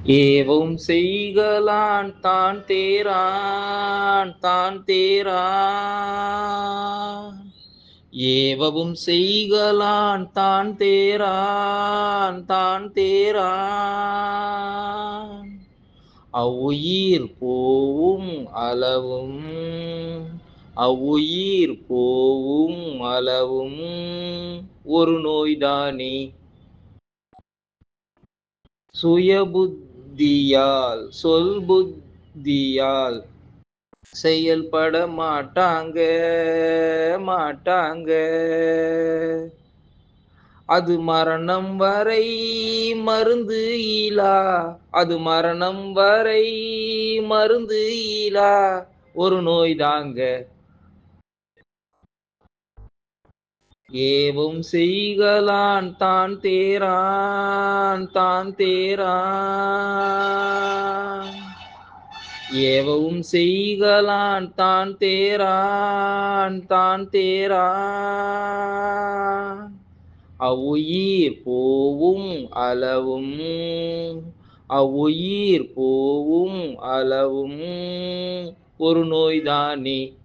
ஏவும் செய்கலான் தான் தேரான் தான் தேரான். ஏவவும் செய்கலான் தான் தேரான் தான் தேரான். அவ்வுயிர் போவும் அளவும் அவ்வுயிர் போவும் அளவும் ஒரு நோய்தானே. சுயபுத்தியால் சொல் புத்தியால் செயல்பட மாட்டாங்க மாட்டாங்க. அது மரணம் வரை மருந்து ஈலா அது மரணம் வரை மருந்து ஈலா ஒரு நோய்தாங்க. ஏவும் செய்கலான் தான் தேரான் தான் தேரான். ஏவும் செய்கலான் தான் தேரான் தான் தேரான். அவ்வுயிர் போவும் அளவும் அவ்வுயிர் போவும் அளவும் ஒரு நோய்தானே.